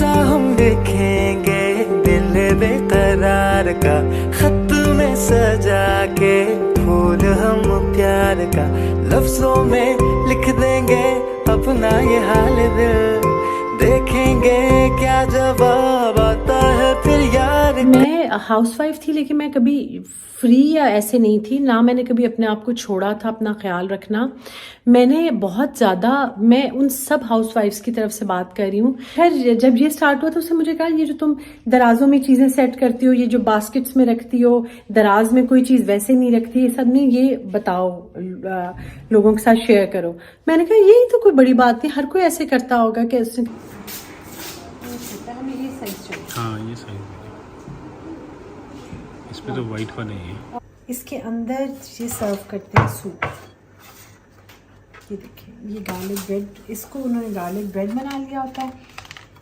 सा हम लिखेंगे दिल बेकरार का, खत में सजा के फूल हम प्यार का, लफ्जों में लिख देंगे अपना ये हाल दिल, देखेंगे क्या जवाब आता है फिर यार। मैं हाउसवाइफ थी लेकिन मैं कभी फ्री या ऐसे नहीं थी, ना मैंने कभी अपने आप को छोड़ा था अपना ख्याल रखना। मैंने बहुत ज़्यादा, मैं उन सब हाउसवाइफ्स की तरफ से बात कर रही हूँ। खैर जब ये स्टार्ट हुआ तो उसने मुझे कहा ये जो तुम दराजों में चीज़ें सेट करती हो, ये जो बास्केट्स में रखती हो, दराज में कोई चीज़ वैसे नहीं रखती, ये सब नहीं, ये बताओ लोगों के साथ शेयर करो। मैंने कहा यही तो कोई बड़ी बात नहीं, हर कोई ऐसे करता होगा कि उसने हमें ये साइज चाहिए। हाँ ये सही है, इस पे तो वाइट वाले हैं। इसके अंदर ये सर्व करते हैं सूप। ये देखिए ये गार्लिक ब्रेड, इसको उन्होंने गार्लिक ब्रेड बना लिया होता है।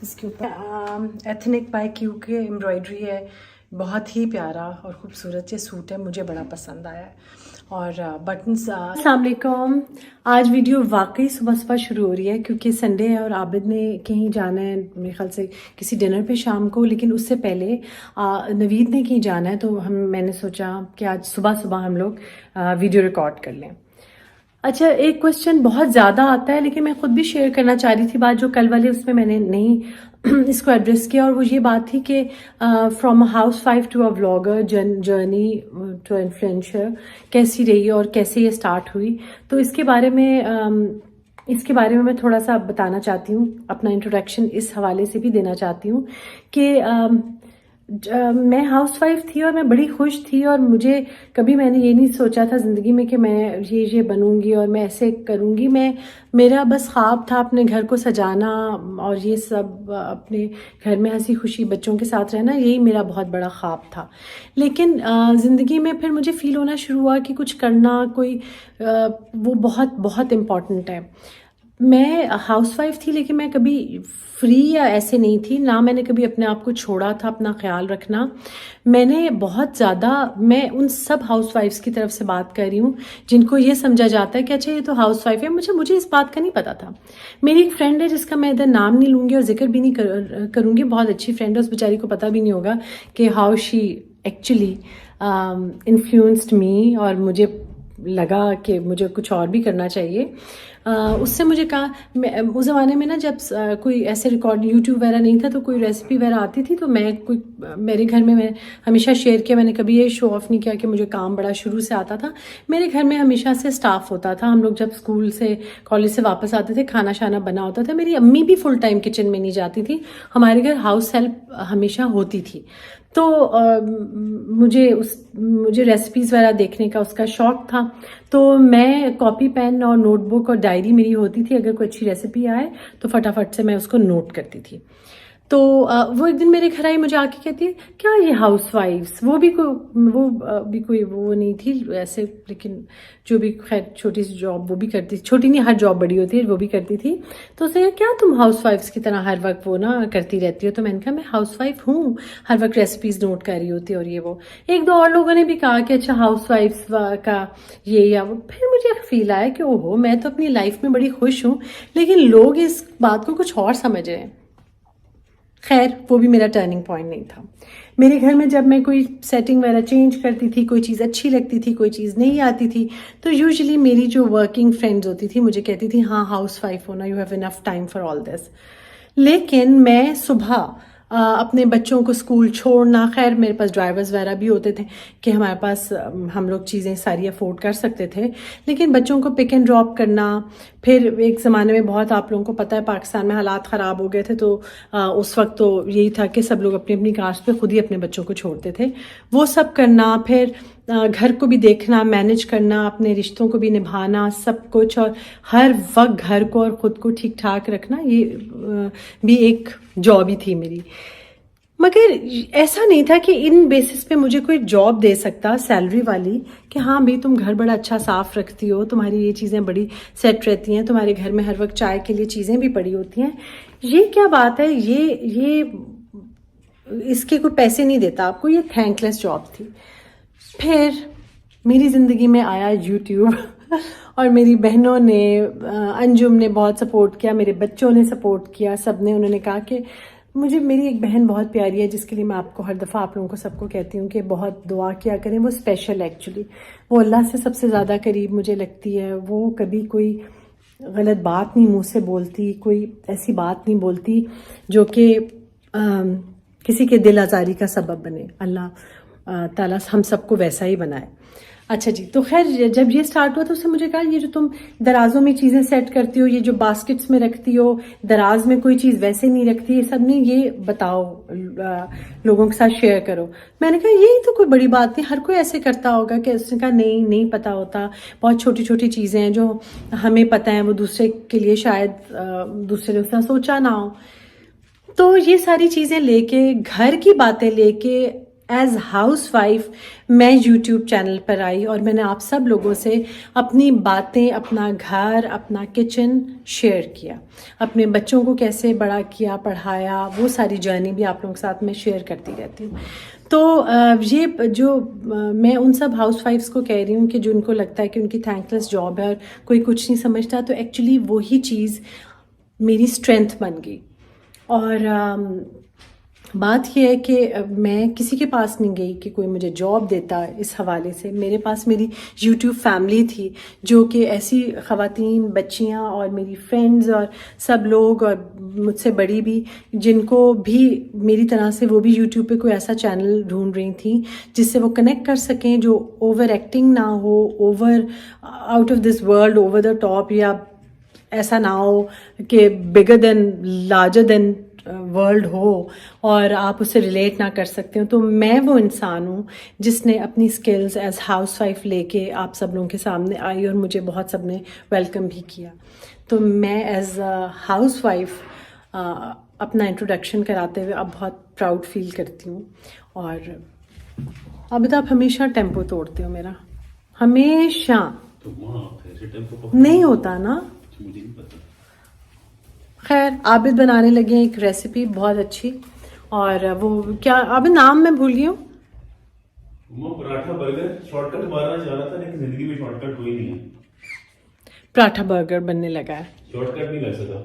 इसके ऊपर एथनिक बाय क्यू के एम्ब्रॉयडरी है, बहुत ही प्यारा और खूबसूरत ये सूट है, मुझे बड़ा पसंद आया है। और बटन्स। अस्सलाम वालेकुम। आज वीडियो वाकई सुबह सुबह शुरू हो रही है क्योंकि संडे है और आबिद ने कहीं जाना है मेरे ख्याल से किसी डिनर पे शाम को, लेकिन उससे पहले नवीद ने कहीं जाना है, तो मैंने सोचा कि आज सुबह सुबह हम लोग वीडियो रिकॉर्ड कर लें। अच्छा, एक क्वेश्चन बहुत ज़्यादा आता है लेकिन मैं खुद भी शेयर करना चाह रही थी बात, जो कल वाले उसमें मैंने नहीं इसको एड्रेस किया, और वो ये बात थी कि from a house wife to a vlogger journey to influencer कैसी रही और कैसे ये स्टार्ट हुई। तो इसके बारे में मैं थोड़ा सा बताना चाहती हूँ, अपना इंट्रोडक्शन इस हवाले से भी देना चाहती हूँ कि मैं हाउसवाइफ थी और मैं बड़ी खुश थी, और मुझे कभी मैंने ये नहीं सोचा था ज़िंदगी में कि मैं ये बनूंगी और मैं ऐसे करूंगी। मेरा बस ख्वाब था अपने घर को सजाना और ये सब, अपने घर में हंसी खुशी बच्चों के साथ रहना, यही मेरा बहुत बड़ा ख्वाब था। लेकिन ज़िंदगी में फिर मुझे फ़ील होना शुरू हुआ कि कुछ करना कोई वो बहुत बहुत इम्पॉर्टेंट है। मैं हाउसवाइफ थी लेकिन मैं कभी फ्री या ऐसे नहीं थी, ना मैंने कभी अपने आप को छोड़ा था अपना ख्याल रखना। मैंने बहुत ज़्यादा, मैं उन सब हाउसवाइफ्स की तरफ से बात कर रही हूँ जिनको ये समझा जाता है कि अच्छा ये तो हाउसवाइफ है। मुझे इस बात का नहीं पता था। मेरी एक फ्रेंड है जिसका मैं इधर नाम नहीं लूँगी और जिक्र भी नहीं करूँगी, बहुत अच्छी फ्रेंड है, उस बेचारी को पता भी नहीं होगा कि how she actually influenced me, और मुझे लगा कि मुझे कुछ और भी करना चाहिए। उससे मुझे कहा, उस ज़माने में ना जब कोई ऐसे रिकॉर्ड यूट्यूब वगैरह नहीं था तो कोई रेसिपी वगैरह आती थी तो मेरे घर में मैं हमेशा शेयर किया, मैंने कभी ये शो ऑफ नहीं किया कि मुझे काम बड़ा शुरू से आता था। मेरे घर में हमेशा से स्टाफ होता था, हम लोग जब स्कूल से कॉलेज से वापस आते थे खाना शाना बना होता था। मेरी अम्मी भी फुल टाइम किचन में नहीं जाती थी, हमारे घर हाउस हेल्प हमेशा होती थी। तो मुझे रेसिपीज़ वगैरह देखने का उसका शौक था, तो मैं कॉपी पेन और नोटबुक और डायरी मेरी होती थी, अगर कोई अच्छी रेसिपी आए तो फटाफट से मैं उसको नोट करती थी। तो वो एक दिन मेरे घर आई, मुझे आके कहती है क्या ये हाउसवाइफ्स, वो भी कोई वो नहीं थी ऐसे, लेकिन जो भी खैर छोटी सी जॉब वो भी करती थी, छोटी नहीं हर जॉब बड़ी होती है, वो भी करती थी। तो उसने कहा क्या तुम हाउसवाइफ्स की तरह हर वक्त वो ना करती रहती हो। तो मैंने कहा मैं हाउसवाइफ हूँ, हर वक्त रेसिपीज नोट कर रही होती है और ये वो। एक दो और लोगों ने भी कहा कि अच्छा हाउसवाइफ्स का ये या वो। फिर मुझे फील आया कि ओहो मैं तो अपनी लाइफ में बड़ी खुश हूँ, लेकिन लोग इस बात को कुछ और समझ रहे हैं। खैर वो भी मेरा टर्निंग पॉइंट नहीं था। मेरे घर में जब मैं कोई सेटिंग वगैरह चेंज करती थी, कोई चीज़ अच्छी लगती थी, कोई चीज़ नहीं आती थी, तो यूजुअली मेरी जो वर्किंग फ्रेंड्स होती थी मुझे कहती थी हाँ हाउसवाइफ होना, you have enough time for all this. लेकिन मैं सुबह अपने बच्चों को स्कूल छोड़ना, खैर मेरे पास ड्राइवर्स वगैरह भी होते थे कि हमारे पास हम लोग चीज़ें सारी अफोर्ड कर सकते थे, लेकिन बच्चों को पिक एंड ड्रॉप करना, फिर एक ज़माने में बहुत, आप लोगों को पता है पाकिस्तान में हालात ख़राब हो गए थे, तो उस वक्त तो यही था कि सब लोग अपनी अपनी कार्स पे खुद ही अपने बच्चों को छोड़ते थे, वो सब करना, फिर घर को भी देखना, मैनेज करना, अपने रिश्तों को भी निभाना, सब कुछ, और हर वक्त घर को और ख़ुद को ठीक ठाक रखना, ये भी एक जॉब ही थी मेरी। मगर ऐसा नहीं था कि इन बेसिस पे मुझे कोई जॉब दे सकता सैलरी वाली कि हाँ भाई तुम घर बड़ा अच्छा साफ रखती हो, तुम्हारी ये चीज़ें बड़ी सेट रहती हैं, तुम्हारे घर में हर वक्त चाय के लिए चीज़ें भी पड़ी होती हैं। ये क्या बात है, ये इसके कोई पैसे नहीं देता आपको, ये थैंकलेस जॉब थी। फिर मेरी ज़िंदगी में आया यूट्यूब और मेरी बहनों ने, अंजुम ने बहुत सपोर्ट किया, मेरे बच्चों ने सपोर्ट किया, सब ने, उन्होंने कहा कि मुझे मेरी एक बहन बहुत प्यारी है जिसके लिए मैं आपको हर दफ़ा आप लोगों को सबको कहती हूँ कि बहुत दुआ किया करें। वो स्पेशल एक्चुअली, वो अल्लाह से सबसे ज़्यादा करीब मुझे लगती है। वो कभी कोई गलत बात नहीं मुंह से बोलती, कोई ऐसी बात नहीं बोलती जो कि किसी के दिल आज़ारी का सबब बने। अल्लाह ताला हम सबको वैसा ही बनाए। अच्छा जी, तो खैर जब ये स्टार्ट हुआ तो उसने मुझे कहा ये जो तुम दराजों में चीज़ें सेट करती हो, ये जो बास्केट्स में रखती हो, दराज में कोई चीज़ वैसे नहीं रखती, ये सब नहीं, ये बताओ, लोगों के साथ शेयर करो। मैंने कहा यही तो कोई बड़ी बात नहीं, हर कोई ऐसे करता होगा। कि उसने कहा नहीं पता होता, बहुत छोटी छोटी चीज़ें हैं जो हमें पता है, वो दूसरे के लिए शायद दूसरे ने उसने सोचा ना हो। तो ये सारी चीज़ें लेके, घर की बातें लेके एज हाउसवाइफ मैं यूट्यूब चैनल पर आई और मैंने आप सब लोगों से अपनी बातें, अपना घर, अपना किचन शेयर किया। अपने बच्चों को कैसे बड़ा किया, पढ़ाया, वो सारी जर्नी भी आप लोगों के साथ मैं शेयर करती रहती हूँ। तो ये जो मैं उन सब हाउसवाइफ्स को कह रही हूँ कि जो उनको लगता है कि उनकी थैंकलेस जॉब है और कोई कुछ नहीं समझता, तो एक्चुअली वही चीज़ मेरी स्ट्रेंथ बन गई। और बात यह है कि मैं किसी के पास नहीं गई कि कोई मुझे जॉब देता। इस हवाले से मेरे पास मेरी यूट्यूब फैमिली थी, जो कि ऐसी ख़वातीन, बच्चियां और मेरी फ्रेंड्स और सब लोग, और मुझसे बड़ी भी, जिनको भी मेरी तरह से वो भी यूट्यूब पे कोई ऐसा चैनल ढूंढ रही थी जिससे वो कनेक्ट कर सकें, जो ओवर एक्टिंग ना हो, over out of this world, over the top, या ऐसा ना हो कि bigger than, larger than world हो और आप उससे रिलेट ना कर सकते हो। तो मैं वो इंसान हूँ जिसने अपनी स्किल्स एज हाउसवाइफ लेके आप सब लोगों के सामने आई और मुझे बहुत सब ने वेलकम भी किया। तो मैं एज हाउसवाइफ अपना इंट्रोडक्शन कराते हुए अब बहुत प्राउड फील करती हूँ। और अब तो आप हमेशा टेम्पो तोड़ते हो मेरा, हमेशा। तो नहीं होता ना। मुझे नहीं पता। खैर, आबिद बनाने लगे एक रेसिपी बहुत अच्छी, और वो क्या आबिद नाम मैं भूल गई हूँ। पराठा बर्गर शॉर्टकट मारना चाह रहा था, लेकिन जिंदगी में शॉर्टकट कोई नहीं है। पराठा बर्गर बनने लगा है। शॉर्टकट नहीं लग सका।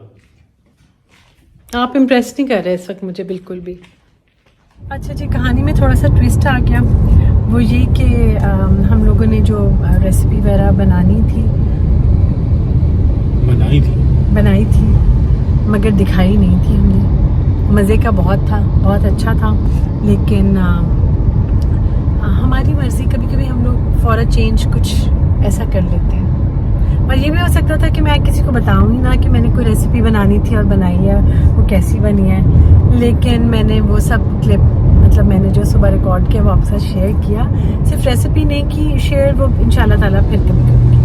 आप इम्प्रेस नहीं कर रहे इस वक्त मुझे बिल्कुल भी। अच्छा जी, कहानी में थोड़ा सा ट्विस्ट आ गया। वो ये कि हम लोगों ने जो रेसिपी वगैरह बनाई थी मगर दिखाई नहीं थी हमने। मज़े का बहुत था, बहुत अच्छा था, लेकिन हमारी मर्ज़ी, कभी कभी हम लोग फॉर अ चेंज कुछ ऐसा कर लेते हैं। और ये भी हो सकता था कि मैं किसी को बताऊँ ही ना कि मैंने कोई रेसिपी बनानी थी और बनाई है, वो कैसी बनी है। लेकिन मैंने वो सब क्लिप, मतलब मैंने जो सुबह रिकॉर्ड किया वो आपके साथ शेयर किया। सिर्फ रेसिपी नहीं की शेयर, वो इंशाल्लाह ताला फिर कभी करूँगी।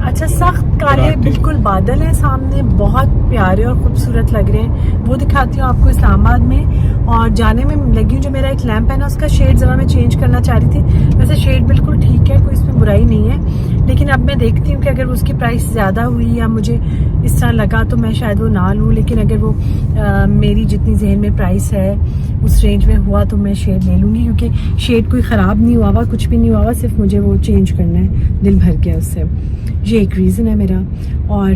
अच्छा, सख्त काले बिल्कुल बादल हैं सामने, बहुत प्यारे और खूबसूरत लग रहे हैं। वो दिखाती हूँ आपको इस्लामाबाद में। और जाने में लगी हूँ, जो मेरा एक लैंप है ना, उसका शेड ज़रा मैं चेंज करना चाह रही थी। वैसे शेड बिल्कुल ठीक है, कोई इसमें बुराई नहीं है, लेकिन अब मैं देखती हूँ कि अगर उसकी प्राइस ज़्यादा हुई या मुझे इस तरह लगा तो मैं शायद वो ना लूँ। लेकिन अगर वो मेरी जितनी जहन में प्राइस है उस रेंज में हुआ तो मैं शेड ले लूँगी, क्योंकि शेड कोई ख़राब नहीं हुआ, कुछ भी नहीं हुआ, सिर्फ मुझे वो चेंज करना है, दिल भर गया उससे। ये एक रीज़न है मेरा। और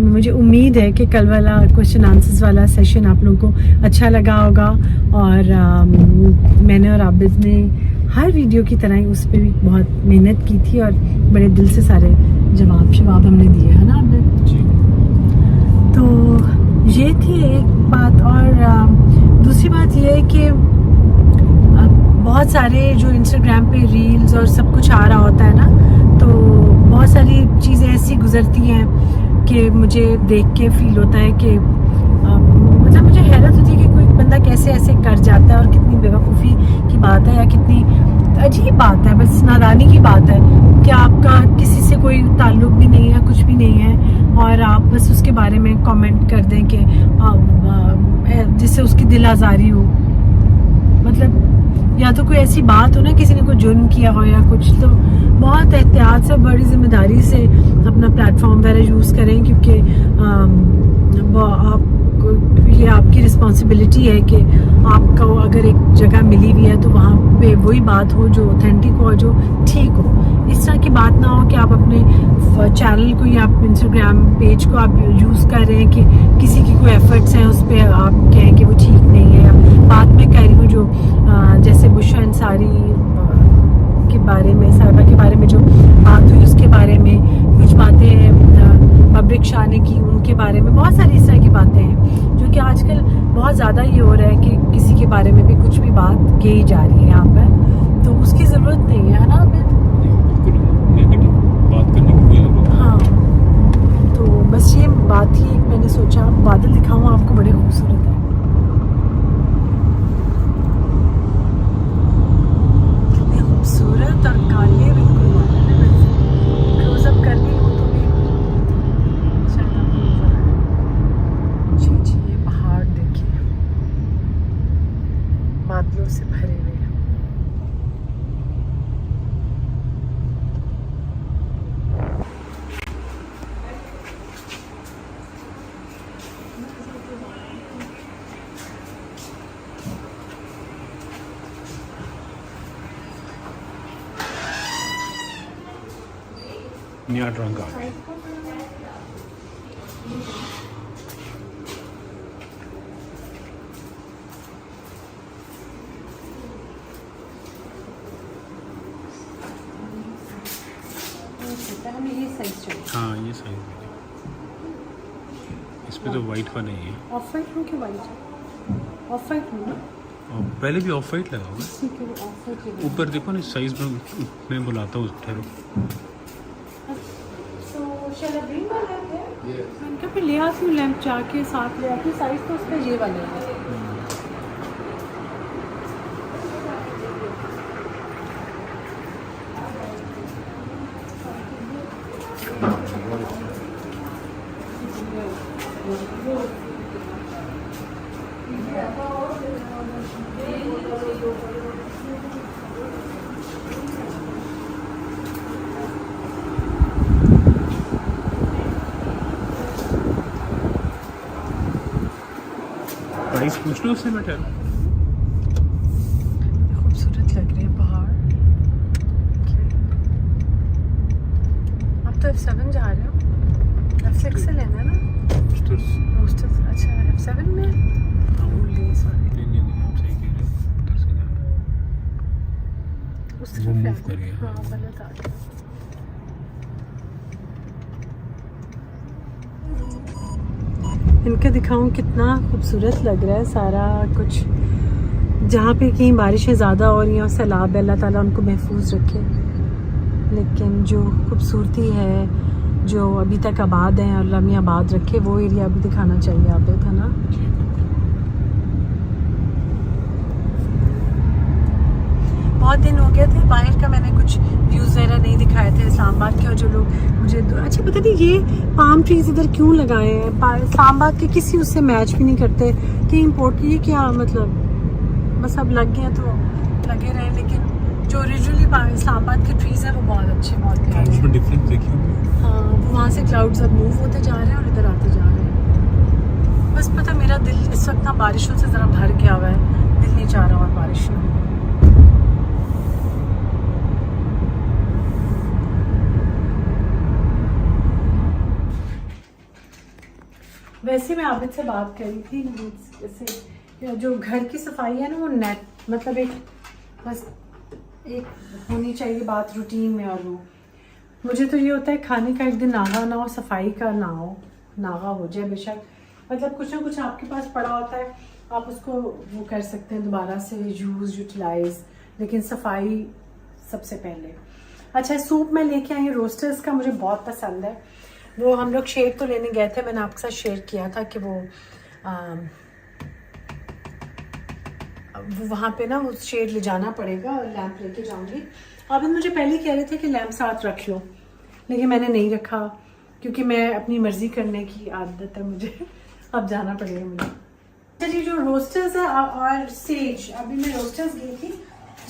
मुझे उम्मीद है कि कल वाला क्वेश्चन आंसर्स वाला सेशन आप लोगों को अच्छा लगा होगा। और मैंने और आबिद ने हर वीडियो की तरह ही उस पर भी बहुत मेहनत की थी और बड़े दिल से सारे जवाब हमने दिए, है ना आबिद? तो ये थी एक बात। और दूसरी बात ये है कि बहुत सारे जो इंस्टाग्राम पे रील्स और सब कुछ आ रहा होता है ना, तो बहुत सारी चीज़ें ऐसी गुजरती हैं कि मुझे देख के फील होता है कि मतलब मुझे हैरत होती है कि कोई बंदा कैसे ऐसे कर जाता है, और कितनी बेवकूफ़ी की बात है, या कितनी अजीब बात है, बस नादानी की बात है कि आपका किसी से कोई ताल्लुक भी नहीं है, कुछ भी नहीं है, और आप बस उसके बारे में कमेंट कर दें कि जिससे उसकी दिल आज़ारी हो। मतलब या तो कोई ऐसी बात हो ना, किसी ने कोई जुर्म किया हो या कुछ, तो बहुत एहतियात से, बड़ी जिम्मेदारी से अपना प्लेटफॉर्म वगैरह यूज़ करें, क्योंकि ये आपकी रिस्पॉन्सिबिलिटी है कि आपको अगर एक जगह मिली हुई है तो वहाँ पे वही बात हो जो ऑथेंटिक हो, जो ठीक हो। इस तरह की बात ना हो कि आप अपने चैनल को या आप इंस्टाग्राम पेज को आप यूज़ कर रहे हैं कि किसी की कोई एफर्ट्स हैं उस पर आप कहें कि वो ठीक नहीं है। या बात में कह रही हूँ जो जैसे बुशरा अंसारी के बारे में, साहिबा के बारे में जो बात हुई उसके बारे में, कुछ बातें पब्लिक शाह ने की उनके बारे में, बहुत सारी इस तरह की बातें हैं जो कि आजकल बहुत ज़्यादा ये हो रहा है कि किसी के बारे में भी कुछ भी बात कही जा रही है यहाँ पर, तो उसकी ज़रूरत नहीं है ना अमित? बात करने की कोई जरूरत हाँ, तो बस ये बात ही मैंने सोचा बादल दिखाऊँ आपको, बड़े खूबसूरत है। कितने खूबसूरत और काले बिल्कुल क्लोजअप कर ली हूँ तो भी शायद आपको नजर आए। जी ये पहाड़ देखिए बादलों से भरे हुए। नया रंग आ गया। हमें ये साइज चाहिए। हाँ ये सही है, इस पे तो वाइट का नहीं है। ऑफ वाइट हो कि वाइट है? ऑफ वाइट हो ना? और पहले भी ऑफ वाइट लगा हुआ ठीक है, वो ऑफ वाइट है। है। ऊपर देखो ना साइज में मैं बुलाता हूँ, ठहरो। तो शैल आई ब्रिंग माय लैम्प है? मैंने कहा फिर ले आती हूँ लैम्प, जाके साथ ले आती हूँ। साइज तो उसका ये वाला है। प्राइस पूछ लो उससे, मैं ठहरो। खूबसूरत लग रहे हैं पहाड़। आप तो F7 जा रहे हो? F6 से लेना है ना? रोस्टर्स। अच्छा F7 में भूल गई, सॉरी। नहीं आप सही कह रहे हो, उधर से जाना। उस वो तरफ move है। करिए। हाँ गलत आ गया। इनका दिखाऊं कितना खूबसूरत लग रहा है सारा कुछ। जहाँ पे कहीं बारिशें ज़्यादा हो रही हैं और सैलाब, अल्लाह ताला उनको महफूज रखे। लेकिन जो खूबसूरती है जो अभी तक आबाद हैं और लम्हे आबाद रखे, वो एरिया भी दिखाना चाहिए आप था ना। बहुत दिन हो गए थे बाहर का, मैंने कुछ व्यूज़ वगैरह नहीं दिखाए थे इस्लामाबाद के। और जो लोग मुझे अच्छा पता नहीं ये पाम ट्रीज इधर क्यों लगाए हैं, इस्लामाबाद के किसी उससे मैच भी नहीं करते कि इम्पोर्ट की, क्या मतलब बस अब लग गए तो लगे रहे। लेकिन जो ओरिजिनली इस्लामाबाद के ट्रीज़ हैं वो बहुत अच्छे, बहुत प्यारे हैं। डिफरेंस देखिए। हाँ, वो वहाँ से क्लाउड्स अब मूव होते जा रहे हैं और इधर आते जा रहे हैं। बस पता मेरा दिल इस वक्त ना बारिशों से ज़रा भर गया हुआ है, दिल नहीं चाह रहा और बारिश में। वैसे मैं आबिद से बात करी थी, जैसे जो घर की सफाई है ना वो नेट मतलब एक बस एक होनी चाहिए बात रूटीन में। और वो मुझे तो ये होता है खाने का एक दिन नागा ना हो, सफाई का ना हो, नागा हो जाए बेशक, मतलब कुछ ना कुछ आपके पास पड़ा होता है, आप उसको वो कर सकते हैं दोबारा से यूटिलाइज, लेकिन सफाई सबसे पहले। अच्छा सूप मैं लेके आई हूँ रोस्टर्स का, मुझे बहुत पसंद है। वो हम लोग शेड तो लेने गए थे, मैंने आपके साथ शेयर किया था कि वो वहाँ पे ना वो शेड ले जाना पड़ेगा और लैंप लेके जाऊँगी। अब मुझे पहले कह रहे थे कि लैंप साथ रख लो, लेकिन मैंने नहीं रखा क्योंकि मैं अपनी मर्जी करने की आदत है मुझे। अब जाना पड़ेगा मुझे। चलिए जो रोस्टर्स है और सेज, अभी मैं रोस्टर्स गई थी,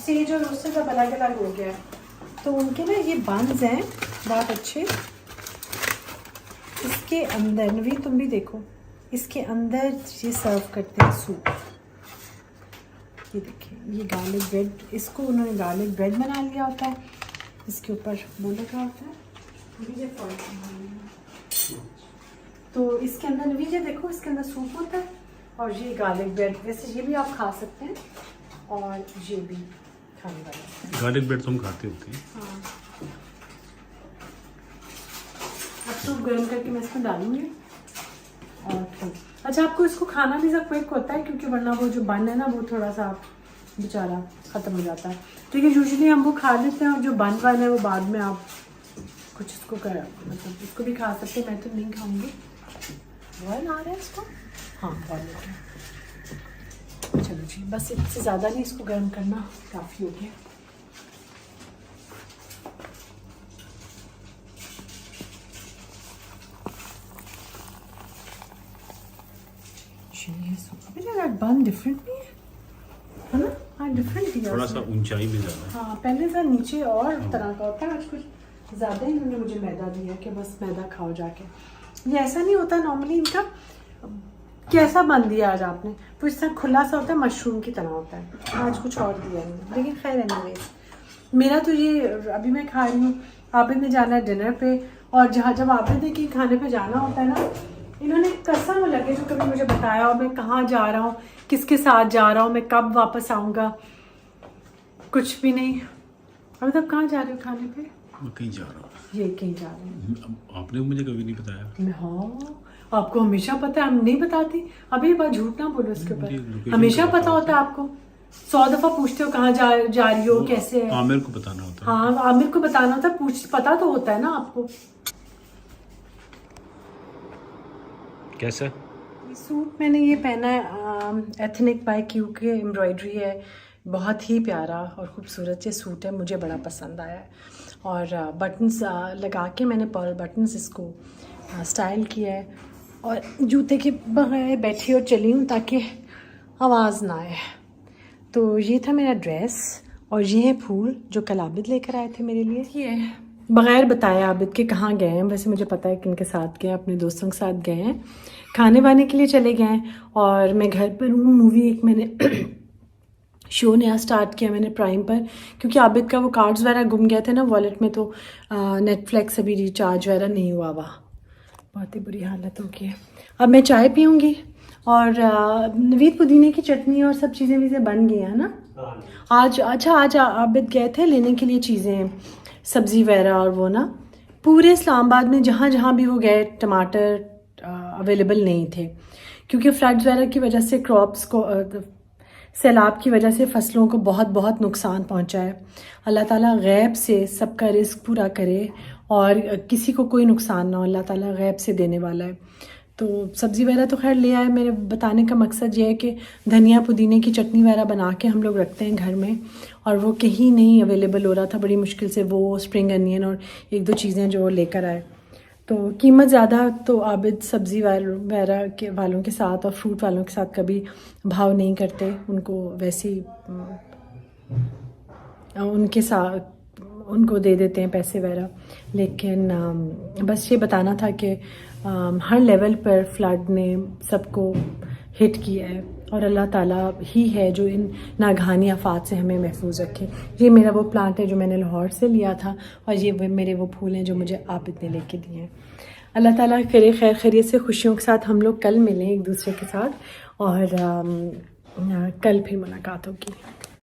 सेज और रोस्टर्स अब अलग अलग हो गया है, तो उनके ना ये बंस हैं बहुत अच्छे। इसके अंदर भी तुम भी देखो, इसके अंदर ये सर्व करते हैं सूप। ये देखिए ये गार्लिक ब्रेड, इसको उन्होंने गार्लिक ब्रेड बना लिया होता है। इसके ऊपर वो लगा होता है वीजे फॉइल। तो इसके अंदर वीजे देखो, इसके अंदर सूप होता है और ये गार्लिक ब्रेड। वैसे ये भी आप खा सकते हैं और ये भी खाने वाला। गार्लिक ब्रेड तो हम खाते होते हैं। हाँ, अब सूप गर्म करके मैं इसमें डालूंगी। और अच्छा, आपको इसको खाना भी सब क्विक होता है क्योंकि वरना वो जो बन है ना वो थोड़ा सा बेचारा ख़त्म हो जाता है। तो ये यूजुअली हम वो खा लेते हैं और जो बन है वो बाद में आप कुछ इसको कर मतलब इसको भी खा सकते हैं। मैं तो नहीं खाऊंगी। बॉयल आ रहा है इसको, हाँ बॉयल हो गया। चलो जी, बस इससे ज़्यादा नहीं, इसको गर्म करना काफ़ी हो गया। बन डिफरेंट भी है ना? हाँ डिफरेंट दिया, थोड़ा सा ऊंचाई में ज़्यादा। हाँ पहले से नीचे और तरह का होता है, आज कुछ ज़्यादा ही इन्होंने मुझे मैदा दिया कि बस मैदा खाओ जाके। ये ऐसा नहीं होता नॉर्मली इनका। कैसा बन दिया आज आपने? तो इस तरह खुला सा होता है, मशरूम की तरह होता है। आज कुछ और दिया इन्होंने, लेकिन खैर एनीवेज मेरा तो ये अभी मैं खा रही हूँ। आबिद ने जाना है डिनर पे, और जब आबिद के खाने पे जाना होता है ना, इन्होंने कसम लगे जो कभी मुझे बताया और मैं कहाँ जा रहा हूँ, किसके साथ जा रहा हूँ, मैं कब वापस आऊँगा, कुछ भी नहीं। अभी तक कहाँ जा रहे हो खाने पे? मैं कहीं जा रहा हूँ। ये कहीं जा रहे हैं? आपने मुझे कभी नहीं बताया। मैं हाँ, आपको हमेशा पता है, हम नहीं बताती। अभी ये बात झूठ ना बोलो इसके ऊपर, हमेशा पता होता है आपको। 100 दफा पूछते हो कहाँ जा रही हो, कैसे है। आमिर को बताना होता है। हाँ आमिर को बताना होता है, पता तो होता है ना आपको। कैसा सूट मैंने ये पहना है एथनिक बाय क्यू के, एम्ब्रॉयडरी है, बहुत ही प्यारा और ख़ूबसूरत ये सूट है, मुझे बड़ा पसंद आया है। और बटन्स लगा के मैंने पर्ल बटन्स इसको स्टाइल किया है, और जूते के बगैर बैठी और चली हूँ ताकि आवाज़ ना आए। तो ये था मेरा ड्रेस, और ये है फूल जो कल आबिद लेकर आए थे मेरे लिए। ये बग़ैर बताया आबिद के कहाँ गए हैं, वैसे मुझे पता है कि इनके साथ गए, अपने दोस्तों के साथ गए हैं, खाने वाने के लिए चले गए हैं। और मैं घर पर हूँ। मूवी एक मैंने शो नया स्टार्ट किया मैंने प्राइम पर, क्योंकि आबिद का वो कार्ड्स वगैरह गुम गए थे ना वॉलेट में, तो नेटफ्लिक्स अभी रिचार्ज वगैरह नहीं हुआ हुआ। बहुत ही बुरी हालत हो गई है। अब मैं चाय पीऊँगी, और नवीद पुदीने की चटनी और सब चीज़ें वीज़ें बन गई हैं ना आज। अच्छा आज आबिद गए थे लेने के लिए चीज़ें, सब्ज़ी वगैरह, और वो ना पूरे इस्लामाबाद में जहाँ जहाँ भी वो गए टमाटर अवेलेबल नहीं थे, क्योंकि फ्लड्स वगैरह की वजह से क्रॉप्स को, सैलाब की वजह से फसलों को बहुत बहुत नुकसान पहुंचा है। अल्लाह ताला गैब से सबका रिस्क पूरा करे और किसी को कोई नुकसान ना हो, अल्लाह ताला गैब से देने वाला है। तो सब्ज़ी वगैरह तो खैर ले आए। मेरे बताने का मकसद ये है कि धनिया पुदीने की चटनी वगैरह बना के हम लोग रखते हैं घर में, और वो कहीं नहीं अवेलेबल हो रहा था, बड़ी मुश्किल से वो स्प्रिंग अनियन और एक दो चीज़ें जो लेकर आए। तो कीमत ज़्यादा, तो आबिद सब्ज़ी वगैरह के वालों के साथ और फ्रूट वालों के साथ कभी भाव नहीं करते, उनको वैसे ही उनके साथ उनको दे देते हैं पैसे वगैरह। लेकिन बस ये बताना था कि हर लेवल पर फ्लड ने सबको हिट किया है, और अल्लाह ताला ही है जो इन नागहानी आफात से हमें महफूज रखे। ये मेरा वो प्लांट है जो मैंने लाहौर से लिया था, और ये मेरे वो फूल हैं जो मुझे आबिद ने लेके दिए हैं। अल्लाह ताला करे खैर खैरियत से खुशियों के साथ हम लोग कल मिलें एक दूसरे के साथ, और कल फिर मुलाकात होगी।